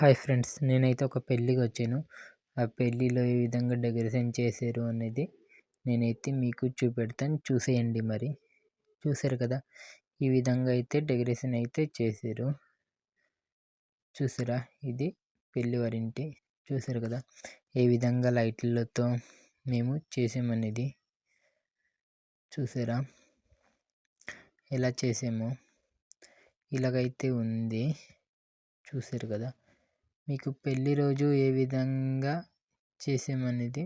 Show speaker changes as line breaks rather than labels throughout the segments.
Hi friends, నేనైతే ఒక పెళ్ళికి వచ్చాను. ఆ పెళ్ళిలో ఏ విధంగా డెకరేషన్ చేశారు అనేది నేనైతే మీకు చూపెడతాను, చూసేయండి. మరి చూసారు కదా, ఈ విధంగా అయితే డెకరేషన్ అయితే చేశారు. చూసారా, ఇది పెళ్ళి వారింటి. చూసారు కదా ఏ విధంగా లైట్లతో మేము చేసామనేది. చూసారా ఎలా చేసామో, ఇలాగైతే ఉంది. చూసారు కదా, మీకు పెళ్ళి రోజు ఏ విధంగా చేసామనేది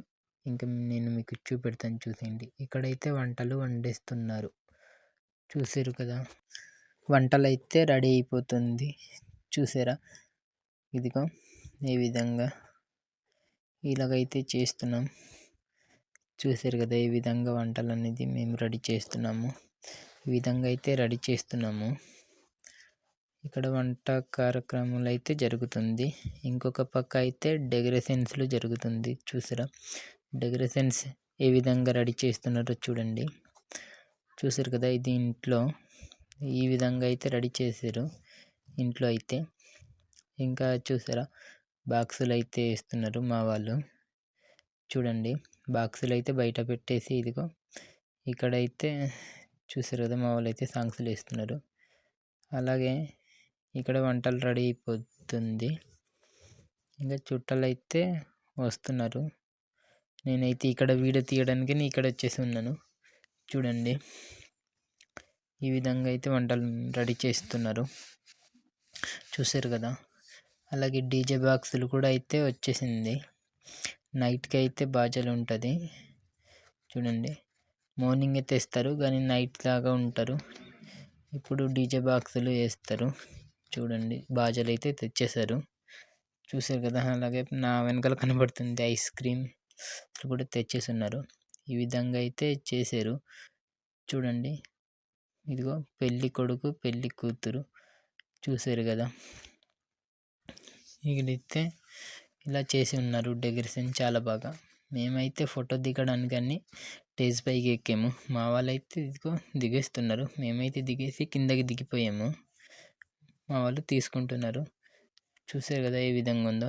ఇంకా నేను మీకు చూపెడతాను, చూసేయండి. ఇక్కడైతే వంటలు వండేస్తున్నారు. చూసారు కదా, వంటలు అయితే రెడీ అయిపోతుంది. చూసారా, ఇదిగో ఏ విధంగా ఇలాగైతే చేస్తున్నాం. చూసారు కదా ఏ విధంగా వంటలు అనేది మేము రెడీ చేస్తున్నాము. ఈ విధంగా అయితే రెడీ చేస్తున్నాము. ఇక్కడ వంట కార్యక్రమాలు అయితే జరుగుతుంది. ఇంకొక పక్క అయితే డెకరేషన్స్లో జరుగుతుంది. చూసారా, డెకరేషన్స్ ఏ విధంగా రెడీ చేస్తున్నారో చూడండి. చూసారు కదా, ఇది ఇంట్లో ఈ విధంగా అయితే రెడీ చేశారు. ఇంట్లో అయితే ఇంకా చూసారా, బాక్సులు అయితే వేస్తున్నారు మా వాళ్ళు. చూడండి, బాక్సులు అయితే బయట పెట్టేసి ఇదిగో ఇక్కడైతే చూసారు కదా, మా వాళ్ళు అయితే సాంగ్స్లు వేస్తున్నారు. అలాగే ఇక్కడ వంటలు రెడీ అయిపోతుంది. ఇంకా చుట్టాలు అయితే వస్తున్నారు. నేనైతే ఇక్కడ వీడియో తీయడానికి ఇక్కడ వచ్చేసి ఉన్నాను. చూడండి, ఈ విధంగా అయితే వంటలు రెడీ చేస్తున్నారు. చూసారు కదా, అలాగే డీజే బాక్సులు కూడా అయితే వచ్చేసింది. నైట్కి అయితే బాజాలు ఉంటుంది. చూడండి, మార్నింగ్ అయితే తెస్తారు కానీ నైట్ లాగా ఉంటారు. ఇప్పుడు డీజే బాక్సులు వేస్తారు. చూడండి, బాజాలు అయితే తెచ్చేశారు. చూసారు కదా, అలాగే నా వెనకాల కనబడుతుంది ఐస్ క్రీమ్ కూడా తెచ్చేసి ఉన్నారు. ఈ విధంగా అయితే చేశారు. చూడండి, ఇదిగో పెళ్ళి కొడుకు పెళ్ళి కూతురు. చూసారు కదా, ఇక్కడైతే ఇలా చేసి ఉన్నారు డెకరేషన్ చాలా బాగా. మేమైతే ఫోటో దిగడానికి కానీ స్టేజ్ పైకి ఎక్కాము. మా వాళ్ళైతే ఇదిగో దిగేస్తున్నారు. మేమైతే దిగేసి కిందకి దిగిపోయాము. మా వాళ్ళు తీసుకుంటున్నారు. చూసారు కదా ఏ విధంగా ఉందో.